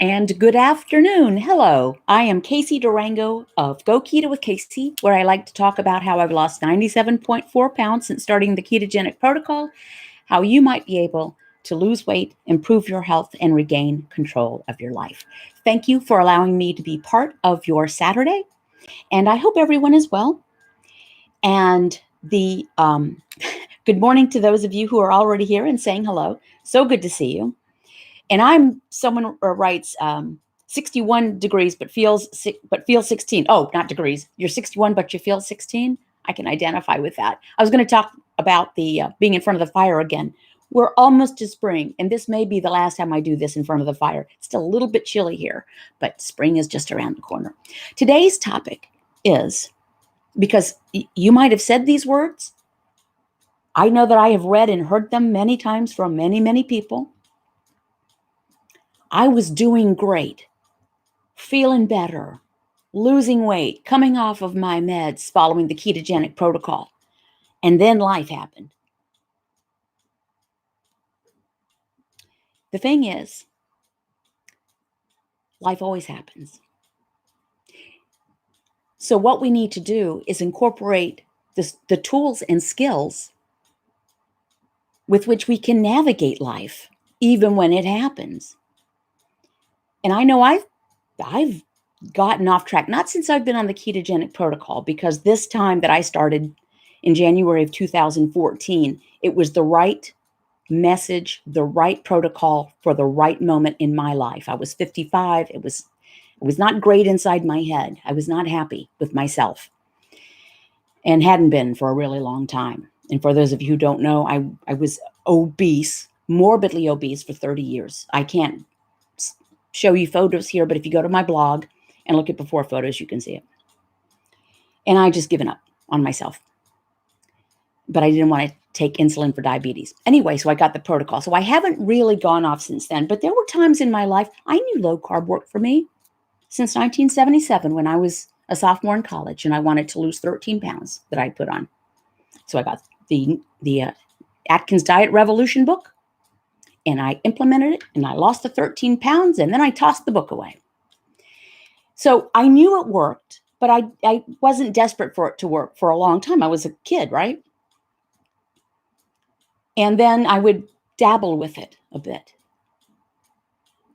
And good afternoon. Hello. I am Casey Durango of Go Keto with Casey, where I like to talk about how I've lost 97.4 pounds since starting the ketogenic protocol, how you might be able to lose weight, improve your health, and regain control of your life. Thank you for allowing me to be part of your Saturday, and I hope everyone is well. And the good morning to those of you who are already here and saying hello. So good to see you. And I'm someone writes 61 degrees, but feels 16. Oh, not degrees. You're 61, but you feel 16. I can identify with that. I was going to talk about the being in front of the fire again. We're almost to spring, and this may be the last time I do this in front of the fire. It's still a little bit chilly here, but spring is just around the corner. Today's topic is, because you might have said these words. I know that I have read and heard them many times from many, many people. I was doing great, feeling better, losing weight, coming off of my meds, following the ketogenic protocol. And then life happened. The thing is, life always happens. So what we need to do is incorporate the tools and skills with which we can navigate life, even when it happens. And I know I've gotten off track, not since I've been on the ketogenic protocol, because this time that I started in January of 2014, it was the right message, the right protocol for the right moment in my life. I was 55. It was not great inside my head. I was not happy with myself and hadn't been for a really long time. And for those of you who don't know, I was obese, morbidly obese for 30 years. I can't show you photos here, but if you go to my blog and look at before photos, you can see it. And I just given up on myself. But I didn't want to take insulin for diabetes. Anyway, so I got the protocol. So I haven't really gone off since then, but there were times in my life I knew low carb worked for me since 1977 when I was a sophomore in college and I wanted to lose 13 pounds that I put on. So I got the Atkins Diet Revolution book and I implemented it and I lost the 13 pounds and then I tossed the book away. So I knew it worked, but I wasn't desperate for it to work for a long time. I was a kid, right? And then I would dabble with it a bit.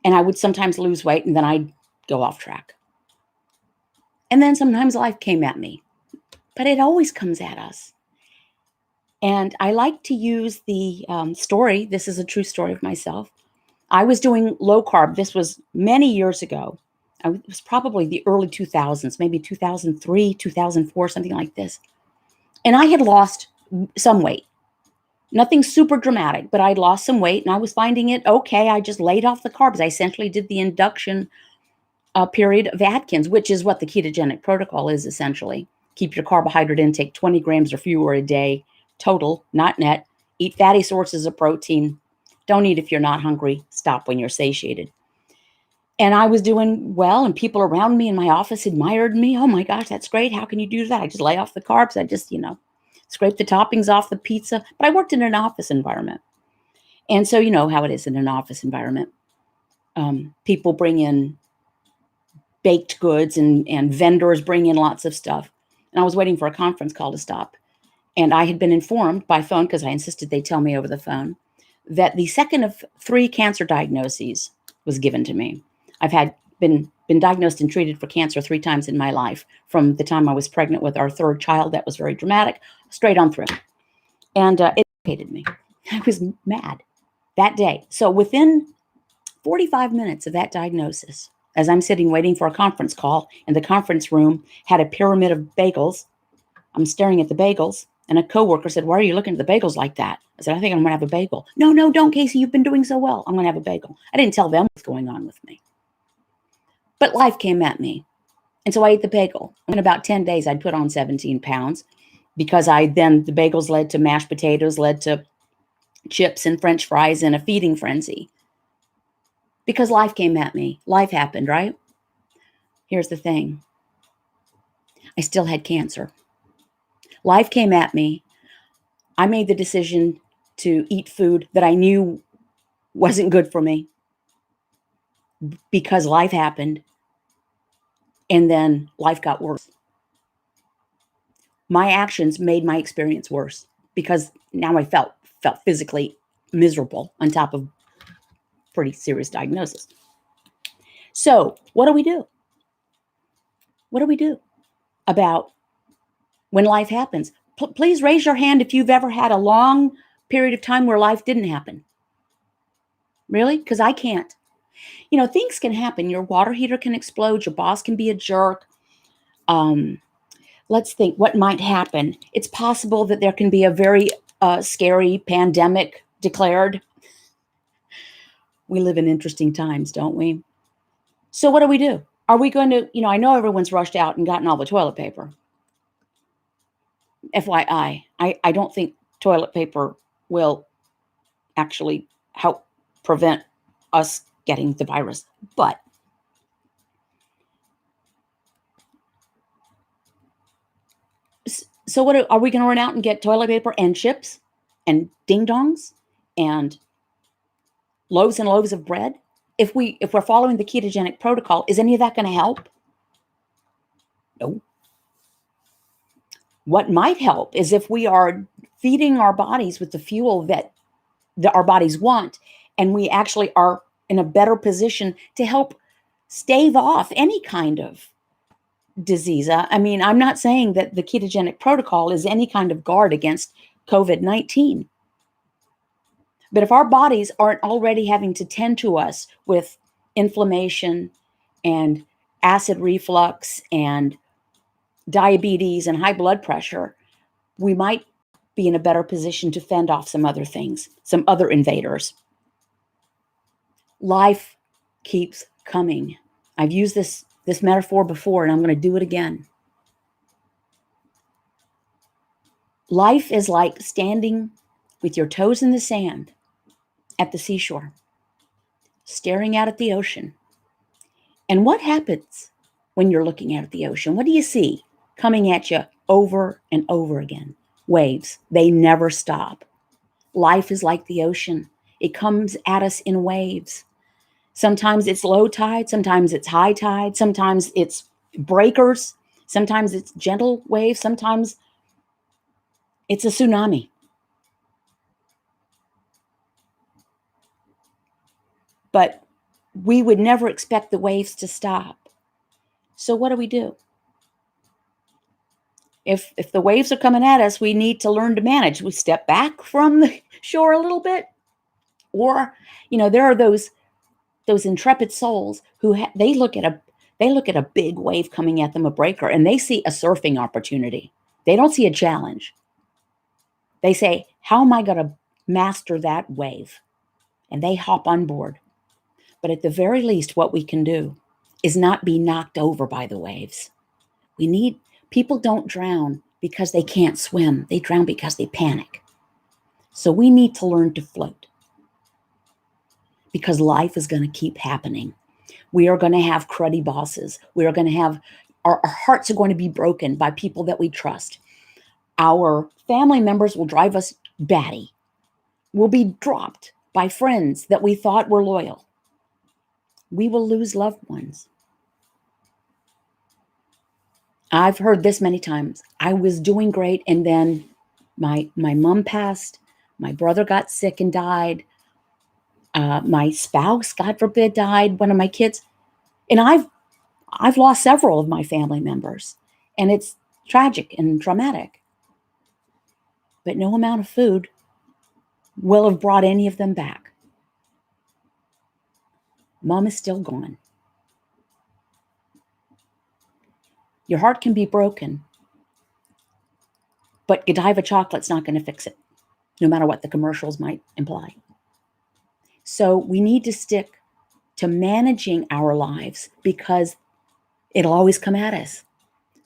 And I would sometimes lose weight and then I'd go off track. And then sometimes life came at me, but it always comes at us. And I like to use the story. This is a true story of myself. I was doing low carb. This was many years ago. It was probably the early 2000s, maybe 2003, 2004, something like this. And I had lost some weight. Nothing super dramatic, but I'd lost some weight and I was finding it okay. I just laid off the carbs. I essentially did the induction period of Atkins, which is what the ketogenic protocol is essentially. Keep your carbohydrate intake 20 grams or fewer a day, total, not net. Eat fatty sources of protein. Don't eat if you're not hungry. Stop when you're satiated. And I was doing well, and people around me in my office admired me. Oh my gosh, that's great. How can you do that? I just lay off the carbs. I just, scrape the toppings off the pizza. But I worked in an office environment. And so you know how it is in an office environment. People bring in baked goods and vendors bring in lots of stuff. And I was waiting for a conference call to stop. And I had been informed by phone, because I insisted they tell me over the phone, that the second of 3 cancer diagnoses was given to me. I've been diagnosed and treated for cancer 3 times in my life, from the time I was pregnant with our 3rd child. That was very dramatic, straight on through. And it hated me. I was mad that day. So within 45 minutes of that diagnosis, as I'm sitting waiting for a conference call, and the conference room had a pyramid of bagels, I'm staring at the bagels, and a coworker said, "Why are you looking at the bagels like that?" I said, "I think I'm going to have a bagel." No, don't, Casey. You've been doing so well. I'm going to have a bagel. I didn't tell them what's going on with me. But life came at me. And so I ate the bagel. In about 10 days, I'd put on 17 pounds because the bagels led to mashed potatoes, led to chips and French fries and a feeding frenzy. Because life came at me. Life happened, right? Here's the thing. I still had cancer. Life came at me. I made the decision to eat food that I knew wasn't good for me. because life happened and then life got worse. My actions made my experience worse because now I felt physically miserable on top of pretty serious diagnosis. So, what do we do? What do we do about when life happens? Please raise your hand if you've ever had a long period of time where life didn't happen. Really? Because I can't. Things can happen. Your water heater can explode. Your boss can be a jerk. Let's think what might happen. It's possible that there can be a very scary pandemic declared. We live in interesting times, don't we? So what do we do? Are we going to, I know everyone's rushed out and gotten all the toilet paper. FYI, I don't think toilet paper will actually help prevent us getting the virus. But so what are we going to run out and get toilet paper and chips and ding dongs and loaves and loaves of bread? If we're following the ketogenic protocol, is any of that going to help? No. What might help is if we are feeding our bodies with the fuel that our bodies want, and we actually are in a better position to help stave off any kind of disease. I mean, I'm not saying that the ketogenic protocol is any kind of guard against COVID-19. But if our bodies aren't already having to tend to us with inflammation and acid reflux and diabetes and high blood pressure, we might be in a better position to fend off some other things, some other invaders. Life keeps coming. I've used this metaphor before, and I'm going to do it again. Life is like standing with your toes in the sand at the seashore, staring out at the ocean. And what happens when you're looking out at the ocean? What do you see coming at you over and over again? Waves. They never stop. Life is like the ocean. It comes at us in waves. Sometimes it's low tide, sometimes it's high tide, sometimes it's breakers, sometimes it's gentle waves, sometimes it's a tsunami. But we would never expect the waves to stop. So what do? If the waves are coming at us, we need to learn to manage. We step back from the shore a little bit, or there are those intrepid souls who they look at a big wave coming at them, a breaker, and they see a surfing opportunity. They don't see a challenge. They say, "How am I going to master that wave?" And they hop on board. But at the very least, what we can do is not be knocked over by the waves. People don't drown because they can't swim. They drown because they panic. So we need to learn to float, because life is going to keep happening. We are going to have cruddy bosses. We are going to have, our hearts are going to be broken by people that we trust. Our family members will drive us batty. We'll be dropped by friends that we thought were loyal. We will lose loved ones. I've heard this many times. I was doing great, and then my mom passed. My brother got sick and died. My spouse, God forbid, died. One of my kids, and I've lost several of my family members, and it's tragic and traumatic. But no amount of food will have brought any of them back. Mom is still gone. Your heart can be broken, but Godiva chocolate's not going to fix it, no matter what the commercials might imply. So we need to stick to managing our lives, because it'll always come at us.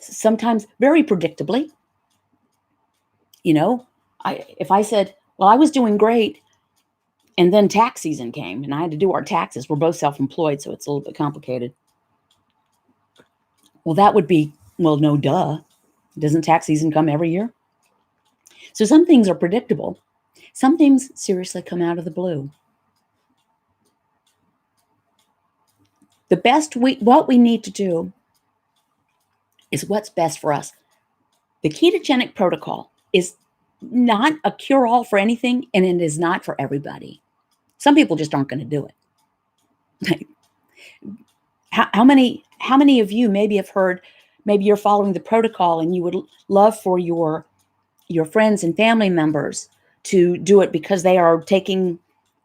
Sometimes very predictably. If I said, well, I was doing great, and then tax season came and I had to do our taxes. We're both self-employed, so it's a little bit complicated. Well, that would be, well, no duh. Doesn't tax season come every year? So some things are predictable. Some things seriously come out of the blue. What we need to do is what's best for us. The ketogenic protocol is not a cure-all for anything, and it is not for everybody. Some people just aren't going to do it. How many of you maybe have heard, maybe you're following the protocol and you would love for your friends and family members to do it because they are taking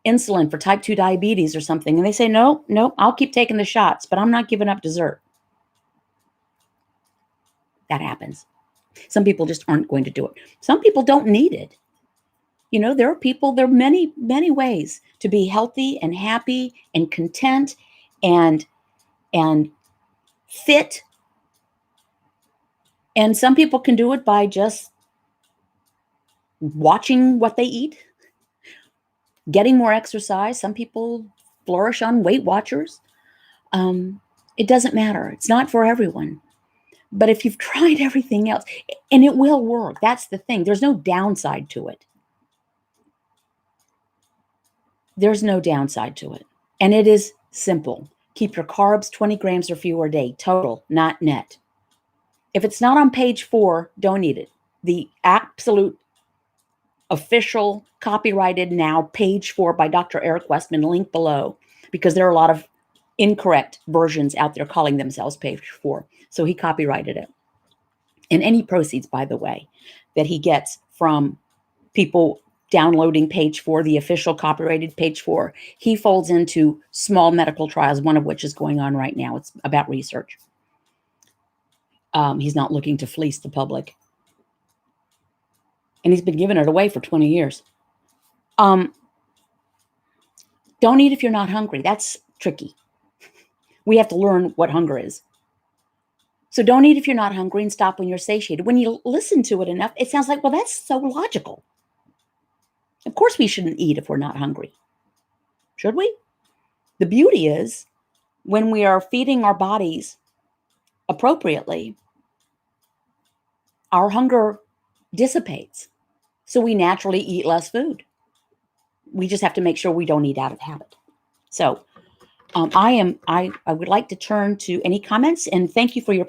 insulin for type 2 diabetes or something, and they say, no, I'll keep taking the shots, but I'm not giving up dessert. That happens. Some people just aren't going to do it. Some people don't need it. There are many ways to be healthy and happy and content and fit. And some people can do it by just watching what they eat, getting more exercise. Some people flourish on Weight Watchers. It doesn't matter. It's not for everyone. But if you've tried everything else, and it will work, that's the thing. There's no downside to it. There's no downside to it. And it is simple. Keep your carbs 20 grams or fewer a day, total, not net. If it's not on page 4, don't eat it. The absolute official, copyrighted now, page 4 by Dr. Eric Westman, link below, because there are a lot of incorrect versions out there calling themselves page 4. So he copyrighted it. And any proceeds, by the way, that he gets from people downloading page 4, the official copyrighted page 4, he folds into small medical trials, one of which is going on right now. It's about research. He's not looking to fleece the public. And he's been giving it away for 20 years. Don't eat if you're not hungry. That's tricky. We have to learn what hunger is. So don't eat if you're not hungry and stop when you're satiated. When you listen to it enough, it sounds like, well, that's so logical. Of course we shouldn't eat if we're not hungry. Should we? The beauty is when we are feeding our bodies appropriately, our hunger dissipates. So we naturally eat less food. We just have to make sure we don't eat out of habit. So I would like to turn to any comments, and thank you for your.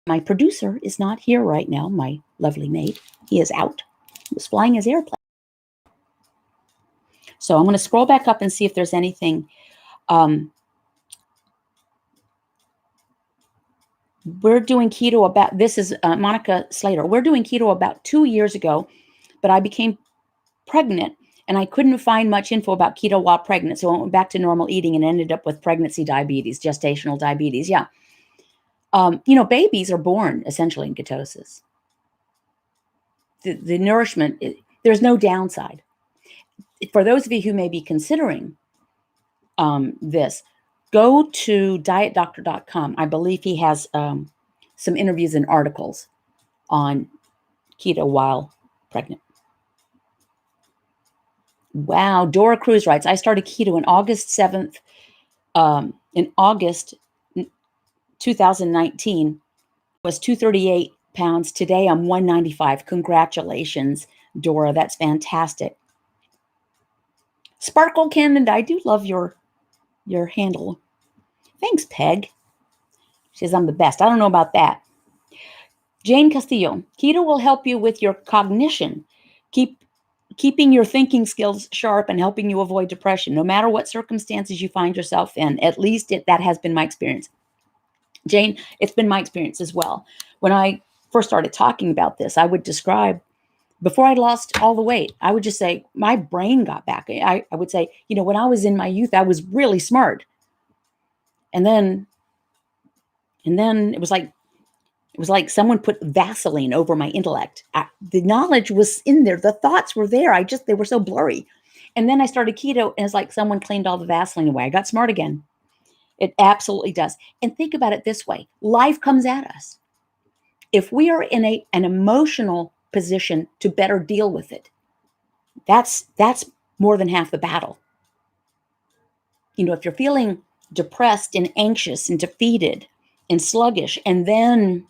My producer is not here right now, my lovely maid. He is out. He was flying his airplane. So I'm going to scroll back up and see if there's anything. We're doing keto about, this is Monica Slater. We're doing keto about 2 years ago, but I became pregnant and I couldn't find much info about keto while pregnant. So I went back to normal eating and ended up with pregnancy diabetes, gestational diabetes. Yeah. Babies are born essentially in ketosis. The nourishment, there's no downside. For those of you who may be considering this, go to dietdoctor.com. I believe he has some interviews and articles on keto while pregnant. Wow. Dora Cruz writes, I started keto in August 7th, in August 2019, was 238 pounds. Today I'm 195. Congratulations, Dora. That's fantastic. Sparkle Canada, I do love your handle. Thanks, Peg. She says I'm the best. I don't know about that. Jane Castillo, keto will help you with your cognition, keeping your thinking skills sharp and helping you avoid depression, no matter what circumstances you find yourself in. At least that has been my experience. Jane, it's been my experience as well. When I first started talking about this, I would describe, before I lost all the weight, I would just say my brain got back. I would say, when I was in my youth, I was really smart. And then it was like someone put Vaseline over my intellect. The knowledge was in there. The thoughts were there. They were so blurry. And then I started keto and it's like someone cleaned all the Vaseline away. I got smart again. It absolutely does. And think about it this way. Life comes at us. If we are in an emotional position to better deal with it, that's more than half the battle. If you're feeling depressed and anxious and defeated and sluggish, and then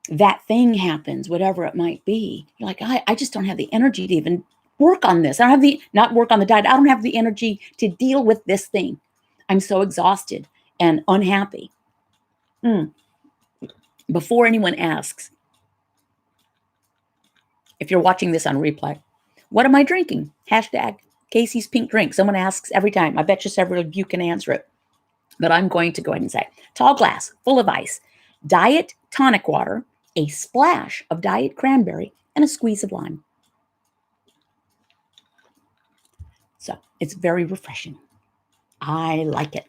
that thing happens, whatever it might be, you're like, I just don't have the energy to even work on this. I don't have not work on the diet. I don't have the energy to deal with this thing. I'm so exhausted. and unhappy. Before anyone asks, if you're watching this on replay, what am I drinking? Hashtag Casey's Pink Drink. Someone asks every time. I bet you several of you can answer it. But I'm going to go ahead and say, tall glass, full of ice, diet tonic water, a splash of diet cranberry, and a squeeze of lime. So it's very refreshing. I like it.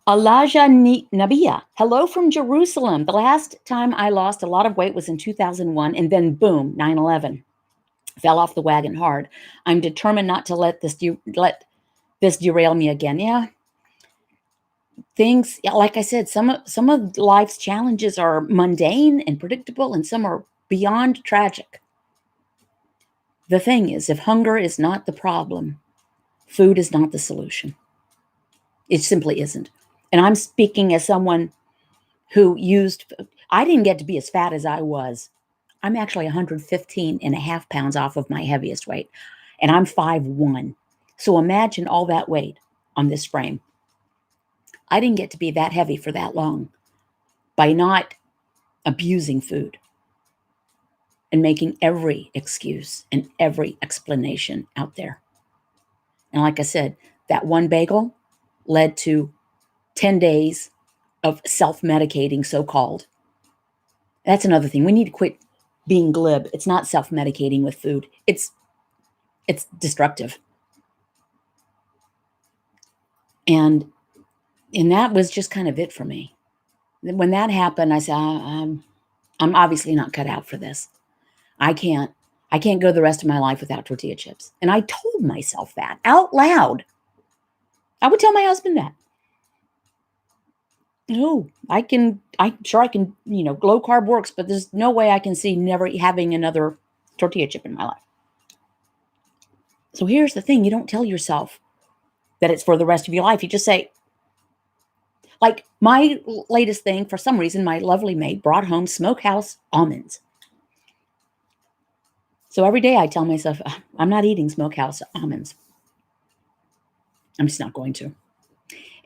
Alaja Nabia, hello from Jerusalem. The last time I lost a lot of weight was in 2001, and then boom, 9/11. Fell off the wagon hard. I'm determined not to let this derail me again. Yeah. Things, like I said, some of life's challenges are mundane and predictable, and some are beyond tragic. The thing is, if hunger is not the problem, food is not the solution. It simply isn't. And I'm speaking as someone who I didn't get to be as fat as I was. I'm actually 115 and a half pounds off of my heaviest weight, and I'm 5'1". So imagine all that weight on this frame. I didn't get to be that heavy for that long by not abusing food and making every excuse and every explanation out there. And like I said, that one bagel led to 10 days of self-medicating, so-called. That's another thing. We need to quit being glib. It's not self-medicating with food. It's destructive. And that was just kind of it for me. When that happened, I said, I'm obviously not cut out for this. I can't go the rest of my life without tortilla chips. And I told myself that out loud. I would tell my husband that. No, I'm sure I can, low carb works, but there's no way I can see never having another tortilla chip in my life. So here's the thing. You don't tell yourself that it's for the rest of your life. You just say, like my latest thing, for some reason, my lovely maid brought home smokehouse almonds. So every day I tell myself, I'm not eating smokehouse almonds. I'm just not going to.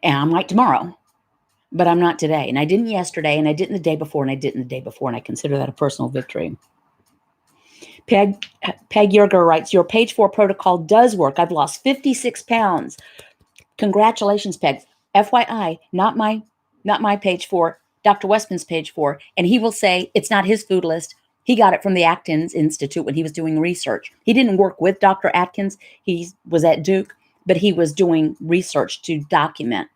And I might tomorrow, but I'm not today. And I didn't yesterday, and I didn't the day before, and I didn't the day before, and I consider that a personal victory. Peg Yerger writes, your page 4 protocol does work. I've lost 56 pounds. Congratulations, Peg. FYI, not my page 4, Dr. Westman's page 4. And he will say it's not his food list. He got it from the Atkins Institute when he was doing research. He didn't work with Dr. Atkins. He was at Duke, but he was doing research to document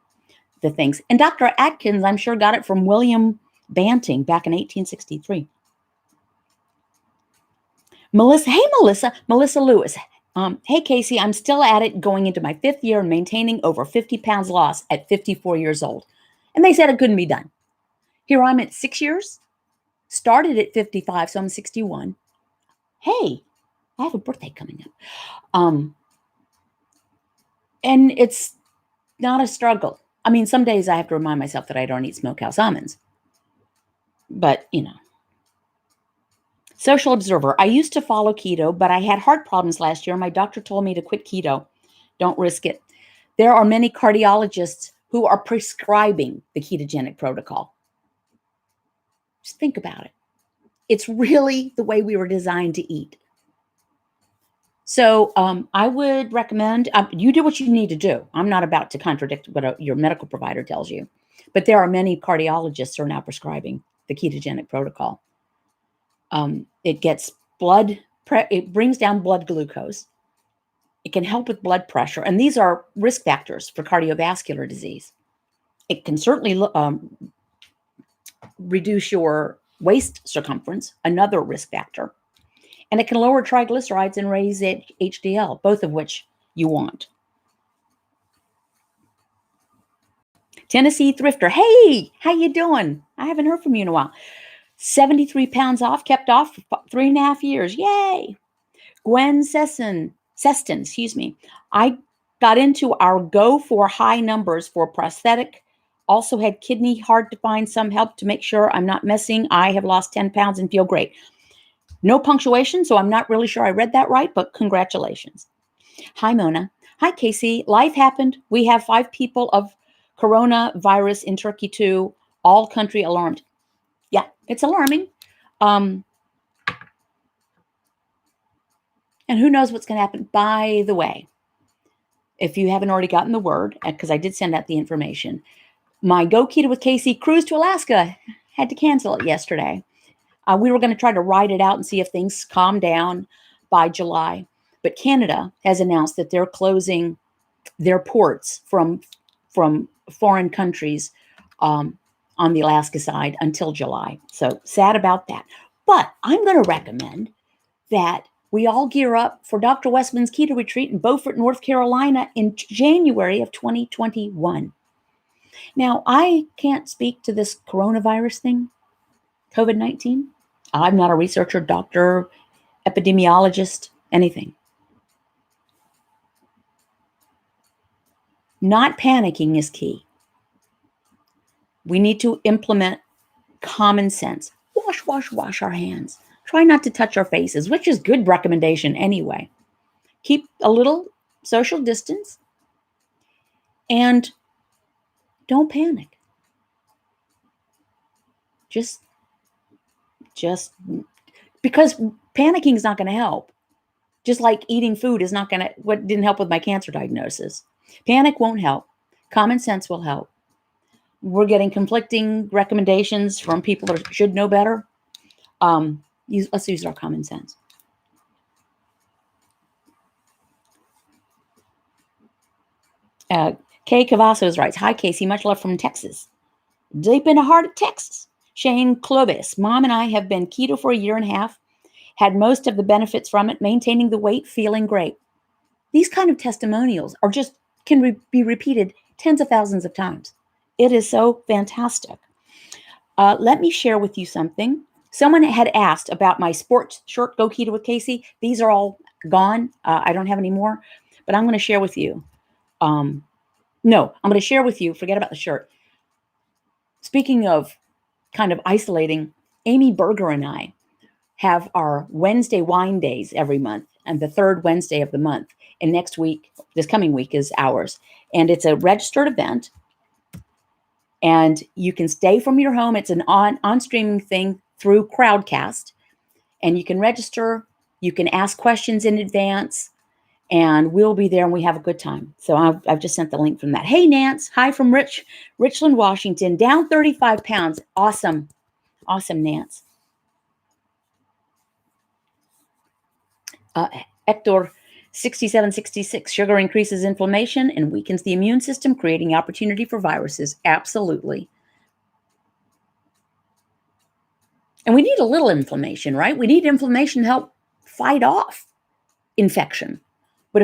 the things. And Dr. Atkins, I'm sure, got it from William Banting back in 1863. Melissa Lewis. Hey, Casey, I'm still at it, going into my 5th year and maintaining over 50 pounds lost at 54 years old. And they said it couldn't be done. Here I'm at 6 years, started at 55, so I'm 61. Hey, I have a birthday coming up. And it's not a struggle. I mean, some days I have to remind myself that I don't eat smokehouse almonds. But, Social Observer. I used to follow keto, but I had heart problems last year. My doctor told me to quit keto. Don't risk it. There are many cardiologists who are prescribing the ketogenic protocol. Just think about it. It's really the way we were designed to eat. So I would recommend you do what you need to do. I'm not about to contradict what your medical provider tells you, but there are many cardiologists who are now prescribing the ketogenic protocol. It gets it brings down blood glucose. It can help with blood pressure. And these are risk factors for cardiovascular disease. It can certainly reduce your waist circumference, another risk factor. And it can lower triglycerides and raise HDL, both of which you want. Tennessee Thrifter. Hey, how you doing? I haven't heard from you in a while. 73 pounds off, kept off for 3.5 years. Yay. Gwen Seston, I got into our go for high numbers for prosthetic. Also had kidney, hard to find some help to make sure I'm not messing. I have lost 10 pounds and feel great. No punctuation, so I'm not really sure I read that right, but congratulations. Hi, Mona. Hi, Casey. Life happened. We have 5 people of coronavirus in Turkey too. All country alarmed. Yeah, it's alarming. Um, and who knows what's going to happen. By the way, if you haven't already gotten the word, because I did send out the information, my Go Keto with Casey cruise to Alaska had to cancel it yesterday. We were going to try to ride it out and see if things calm down by July. But Canada has announced that they're closing their ports from foreign countries on the Alaska side until July. So sad about that. But I'm going to recommend that we all gear up for Dr. Westman's Keto Retreat in Beaufort, North Carolina in January of 2021. Now, I can't speak to this coronavirus thing, COVID-19. I'm not a researcher, doctor, epidemiologist, anything. Not panicking is key. We need to implement common sense. Wash our hands. Try not to touch our faces, which is good recommendation anyway. Keep a little social distance and don't panic. Just because panicking is not going to help. Just like eating food is not going to, what didn't help with my cancer diagnosis. Panic won't help. Common sense will help. We're getting conflicting recommendations from people that should know better. Let's use our common sense. Kay Cavazos writes, hi, Casey, much love from Texas. Deep in the heart of Texas. Shane Clovis, Mom and I have been keto for a year and a half, had most of the benefits from it, maintaining the weight, feeling great. These kind of testimonials are just can be repeated tens of thousands of times. It is so fantastic. Let me share with you something. Someone had asked about my sports shirt, Go Keto with Casey. These are all gone. I don't have any more, but I'm going to share with you. I'm going to share with you, forget about the shirt. Speaking of kind of isolating, Amy Berger and I have our Wednesday wine days every month and the third Wednesday of the month. And next week, this coming week is ours. And it's a registered event. And you can stay from your home. It's an on streaming thing through Crowdcast. And you can register. You can ask questions in advance. And we'll be there and we have a good time. So I've just sent the link from that. Hey, Nance. Hi from Richland, Washington. Down 35 pounds. Awesome. Awesome, Nance. Hector 6766. Sugar increases inflammation and weakens the immune system, creating opportunity for viruses. Absolutely. And we need a little inflammation, right? We need inflammation to help fight off infection. But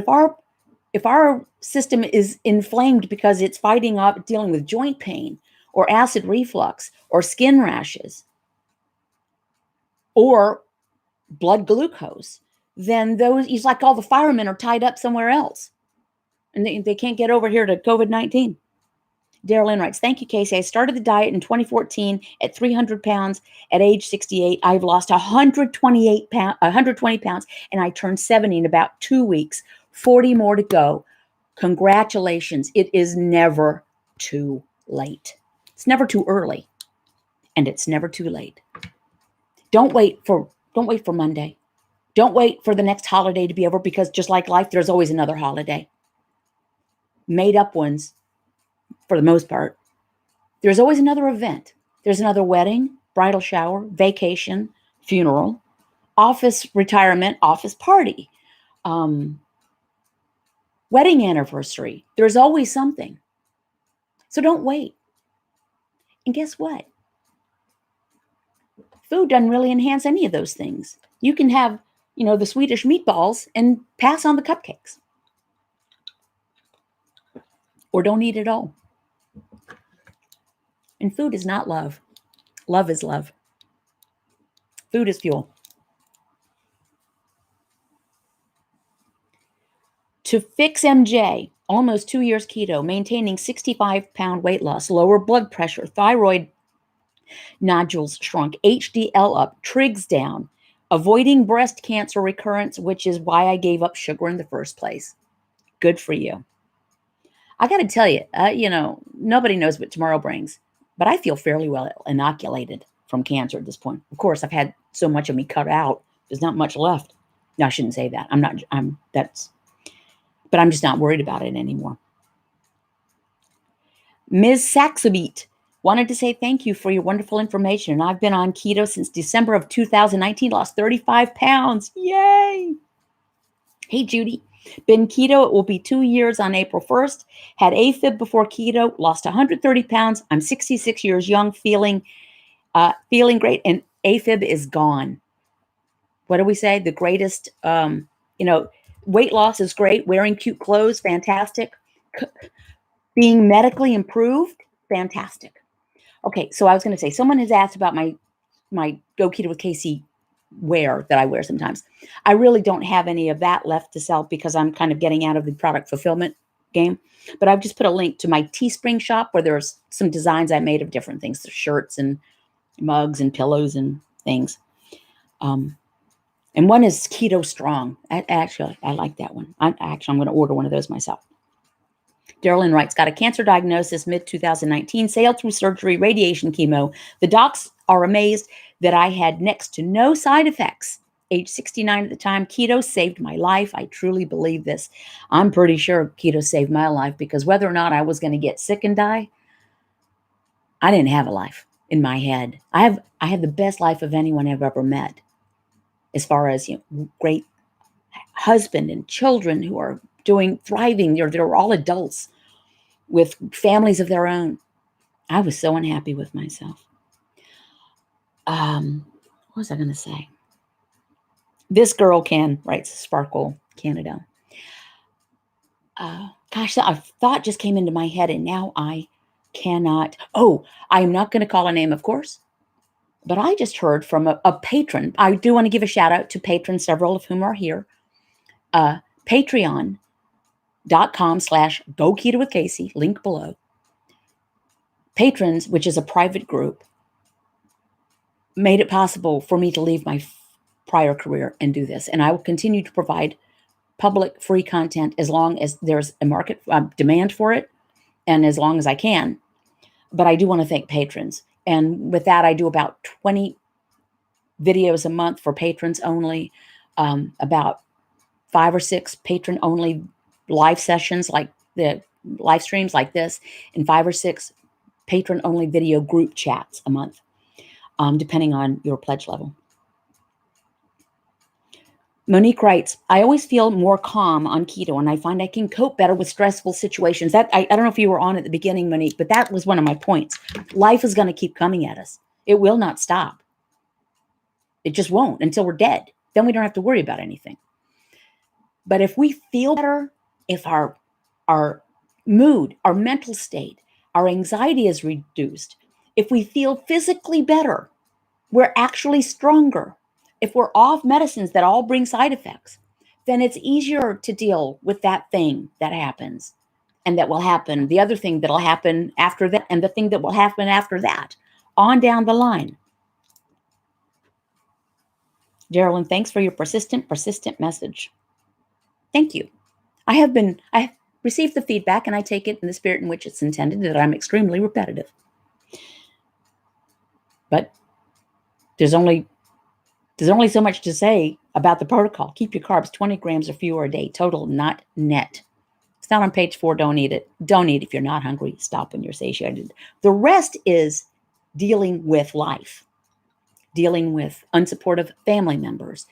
if our system is inflamed because it's fighting off dealing with joint pain or acid reflux or skin rashes or blood glucose, then it's like all the firemen are tied up somewhere else. And they can't get over here to COVID-19. Daryl Lynn writes, thank you, Casey. I started the diet in 2014 at 300 pounds. At age 68, I've lost 120 pounds, and I turned 70 in about 2 weeks. 40 more to go. Congratulations. It is never too late. It's never too early, and it's never too late. Don't wait for Monday. Don't wait for the next holiday to be over, because just like life, there's always another holiday. Made up ones, for the most part. There's always another event. There's another wedding, bridal shower, vacation, funeral, office retirement, office party, wedding anniversary. There's always something. So don't wait. And guess what? Food doesn't really enhance any of those things. You can have, the Swedish meatballs and pass on the cupcakes. Or don't eat at all. And food is not love. Love is love. Food is fuel. To fix MJ, almost 2 years keto, maintaining 65-pound weight loss, lower blood pressure, thyroid nodules shrunk, HDL up, trigs down, avoiding breast cancer recurrence, which is why I gave up sugar in the first place. Good for you. I got to tell you, nobody knows what tomorrow brings, but I feel fairly well inoculated from cancer at this point. Of course, I've had so much of me cut out. There's not much left. No, I shouldn't say that. But I'm just not worried about it anymore. Ms. Saxabeat wanted to say thank you for your wonderful information. I've been on keto since December of 2019, lost 35 pounds. Yay! Hey, Judy. Been keto, it will be 2 years on April 1st. Had AFib before keto, lost 130 pounds. I'm 66 years young, feeling great, and AFib is gone. What do we say? The greatest, weight loss is great. Wearing cute clothes, fantastic. Being medically improved, fantastic. Okay, so I was going to say, someone has asked about my Go Keto with Casey wear that I wear sometimes. I really don't have any of that left to sell because I'm kind of getting out of the product fulfillment game. But I've just put a link to my Teespring shop where there's some designs I made of different things, shirts and mugs and pillows and things. And one is Keto Strong. I like that one. I'm going to order one of those myself. Darylyn writes, got a cancer diagnosis mid-2019, sailed through surgery, radiation, chemo. The docs are amazed that I had next to no side effects. Age 69 at the time, keto saved my life. I truly believe this. I'm pretty sure keto saved my life because whether or not I was going to get sick and die, I didn't have a life in my head. I have the best life of anyone I've ever met as far as great husband and children who are thriving. They're all adults with families of their own. I was so unhappy with myself. What was I going to say? This girl writes Sparkle Canada. Gosh, a thought just came into my head and now I cannot. Oh, I am not going to call a name, of course, but I just heard from a patron. I do want to give a shout out to patrons, several of whom are here. Patreon.com/Go Keto with Casey, link below. Patrons, which is a private group, made it possible for me to leave my prior career and do this. And I will continue to provide public free content as long as there's a market demand for it and as long as I can. But I do want to thank patrons. And with that, I do about 20 videos a month for patrons only, about 5 or 6 patron only live sessions like the live streams like this, and 5 or 6 patron only video group chats a month, depending on your pledge level. Monique writes, I always feel more calm on keto and I find I can cope better with stressful situations. That I don't know if you were on at the beginning, Monique, but that was one of my points. Life is going to keep coming at us. It will not stop. It just won't until we're dead. Then we don't have to worry about anything. But if we feel better, if our mood, our mental state, our anxiety is reduced, if we feel physically better, we're actually stronger. If we're off medicines that all bring side effects, then it's easier to deal with that thing that happens and that will happen, the other thing that'll happen after that, and the thing that will happen after that, on down the line. Geraldine, thanks for your persistent message. Thank you. I have received the feedback and I take it in the spirit in which it's intended, that I'm extremely repetitive. But there's only so much to say about the protocol. Keep your carbs 20 grams or fewer a day, total, not net. It's not on page 4. Don't eat it. Don't eat if you're not hungry. Stop when you're satiated. The rest is dealing with life, dealing with unsupportive family members,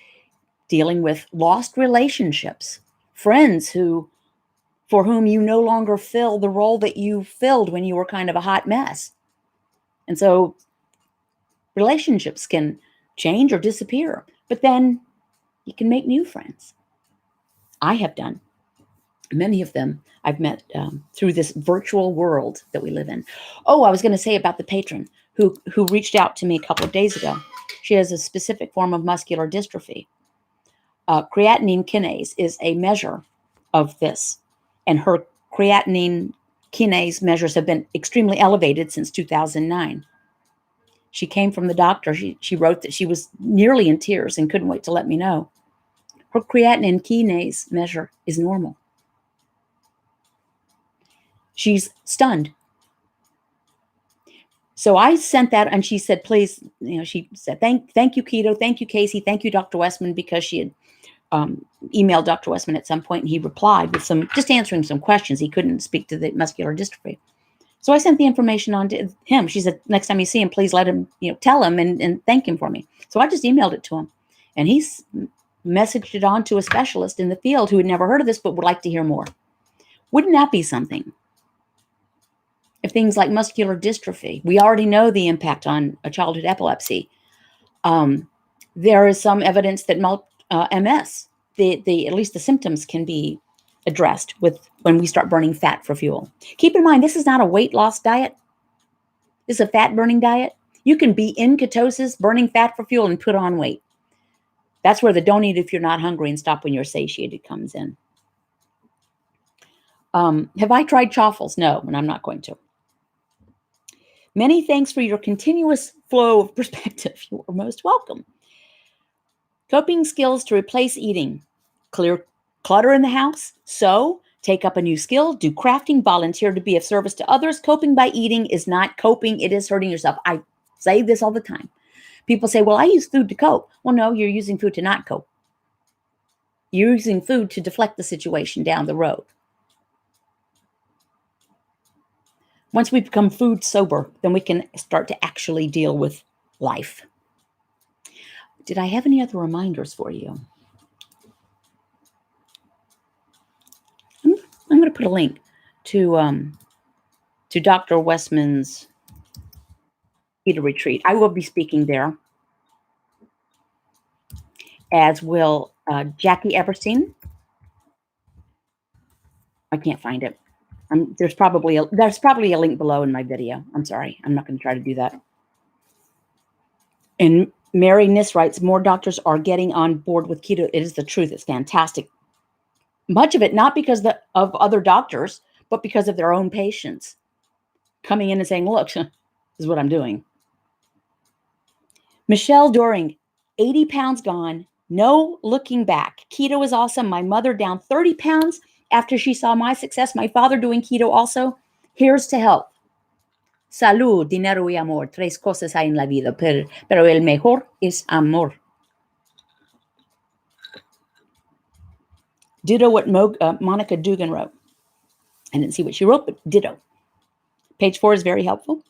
dealing with lost relationships, friends for whom you no longer fill the role that you filled when you were kind of a hot mess. And so relationships can change or disappear, but then you can make new friends. I have done. Many of them I've met through this virtual world that we live in. Oh, I was going to say about the patron who reached out to me a couple of days ago. She has a specific form of muscular dystrophy. Creatinine kinase is a measure of this, and her creatinine kinase measures have been extremely elevated since 2009. She came from the doctor. She wrote that she was nearly in tears and couldn't wait to let me know. Her creatinine kinase measure is normal. She's stunned. So I sent that, and she said, please, she said, thank you, Keto. Thank you, Casey. Thank you, Dr. Westman, because she had emailed Dr. Westman at some point, and he replied with just answering some questions. He couldn't speak to the muscular dystrophy. So I sent the information on to him. She said, next time you see him, please let him, tell him and thank him for me. So I just emailed it to him, and he's messaged it on to a specialist in the field who had never heard of this, but would like to hear more. Wouldn't that be something? If things like muscular dystrophy, we already know the impact on a childhood epilepsy. There is some evidence that MS, at least the symptoms can be addressed when we start burning fat for fuel. Keep in mind, this is not a weight loss diet. This is a fat burning diet. You can be in ketosis, burning fat for fuel, and put on weight. That's where the don't eat if you're not hungry and stop when you're satiated comes in. Have I tried chaffles? No, and I'm not going to. Many thanks for your continuous flow of perspective. You are most welcome. Coping skills to replace eating. Clear clutter in the house. Sew. Take up a new skill. Do crafting. Volunteer to be of service to others. Coping by eating is not coping. It is hurting yourself. I say this all the time. People say, well, I use food to cope. Well, no, you're using food to not cope. You're using food to deflect the situation down the road. Once we become food sober, then we can start to actually deal with life. Did I have any other reminders for you? I'm going to put a link to Dr. Westman's Keto Retreat. I will be speaking there, as will Jackie Everstein. I can't find it. There's probably a link below in my video. I'm sorry. I'm not going to try to do that. And Mary Niss writes, more doctors are getting on board with keto. It is the truth. It's fantastic. Much of it not because of other doctors, but because of their own patients coming in and saying, look, this is what I'm doing. Michelle Doring, 80 pounds gone. No looking back. Keto is awesome. My mother down 30 pounds after she saw my success. My father doing keto also. Here's to help. Salud, dinero y amor. Tres cosas hay en la vida, pero el mejor es amor. Ditto what Monica Dugan wrote. I didn't see what she wrote, but ditto. Page 4 is very helpful.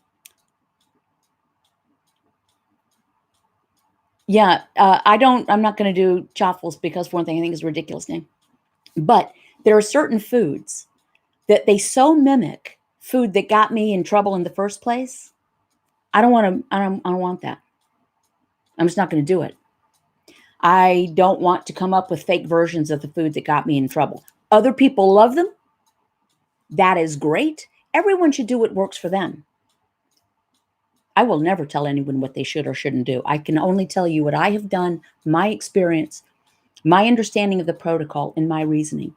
Yeah, I'm not going to do chaffles because, for one thing, I think it's a ridiculous name. But there are certain foods that they so mimic food that got me in trouble in the first place. I don't want that. I'm just not going to do it. I don't want to come up with fake versions of the food that got me in trouble. Other people love them. That is great. Everyone should do what works for them. I will never tell anyone what they should or shouldn't do. I can only tell you what I have done, my experience, my understanding of the protocol, and my reasoning.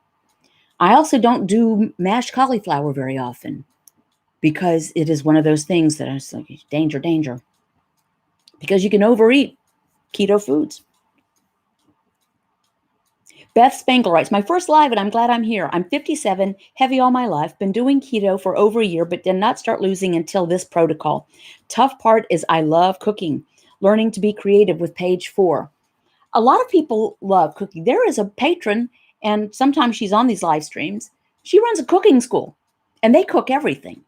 I also don't do mashed cauliflower very often because it is one of those things that is like danger, danger. Because you can overeat keto foods. Beth Spangler writes, my first live and I'm glad I'm here. I'm 57, heavy all my life, been doing keto for over a year, but did not start losing until this protocol. Tough part is I love cooking, learning to be creative with page 4. A lot of people love cooking. There is a patron, and sometimes she's on these live streams. She runs a cooking school, and they cook everything,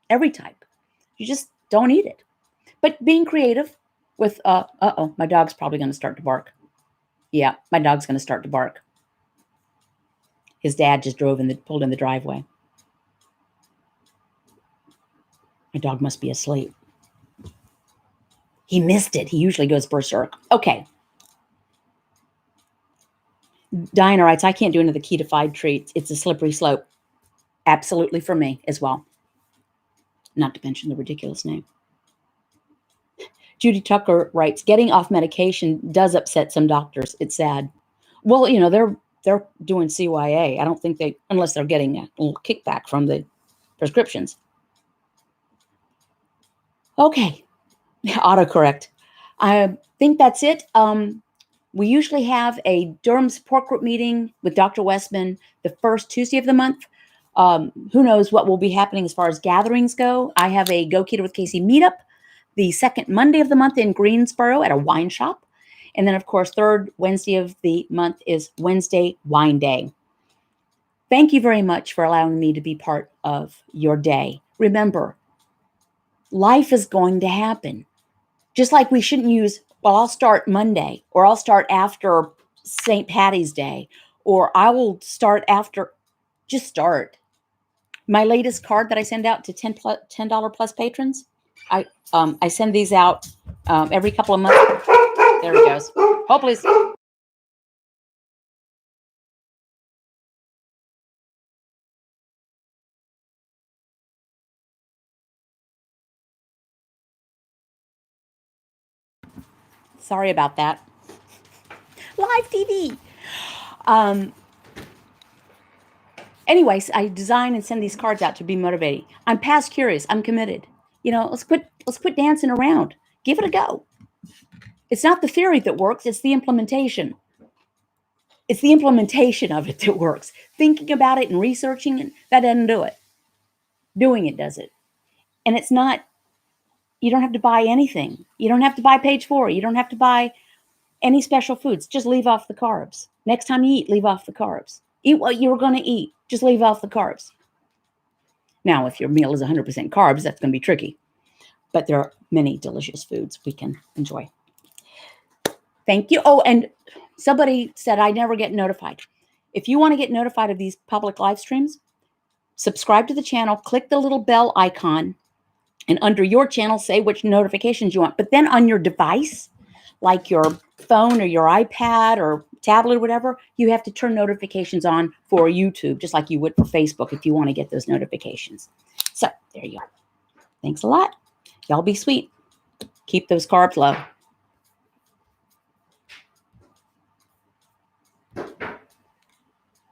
every type. You just don't eat it. But being creative with, my dog's probably going to start to bark. Yeah, my dog's going to start to bark. His dad just pulled in the driveway. My dog must be asleep. He missed it. He usually goes berserk. Okay. Diana writes, I can't do another ketofied treat. It's a slippery slope. Absolutely for me as well. Not to mention the ridiculous name. Judy Tucker writes, getting off medication does upset some doctors. It's sad. Well, they're doing CYA. I don't think unless they're getting a little kickback from the prescriptions. Okay. Autocorrect. I think that's it. We usually have a Durham support group meeting with Dr. Westman the first Tuesday of the month. Who knows what will be happening as far as gatherings go. I have a Go Keto with Casey meetup the second Monday of the month in Greensboro at a wine shop. And then, of course, third Wednesday of the month is Wednesday Wine Day. Thank you very much for allowing me to be part of your day. Remember, life is going to happen. Just like we shouldn't use, well, I'll start Monday, or I'll start after St. Patty's Day, or I will start after, just start. My latest card that I send out to $10 plus patrons, I send these out every couple of months. There he goes. Oh, please. Sorry about that. Live TV. Anyways, I design and send these cards out to be motivating. I'm past curious. I'm committed. Let's quit dancing around. Give it a go. It's not the theory that works. It's the implementation. It's the implementation of it that works. Thinking about it and researching it, that doesn't do it. Doing it does it. And it's not, you don't have to buy anything. You don't have to buy page 4. You don't have to buy any special foods. Just leave off the carbs. Next time you eat, leave off the carbs. Eat what you're going to eat. Just leave off the carbs. Now, if your meal is 100% carbs, that's going to be tricky. But there are many delicious foods we can enjoy. Thank you. Oh, and somebody said I never get notified. If you want to get notified of these public live streams, subscribe to the channel, click the little bell icon, and under your channel, say which notifications you want. But then on your device, like your phone or your iPad or tablet or whatever, you have to turn notifications on for YouTube, just like you would for Facebook if you want to get those notifications. So there you are. Thanks a lot. Y'all be sweet. Keep those carbs low.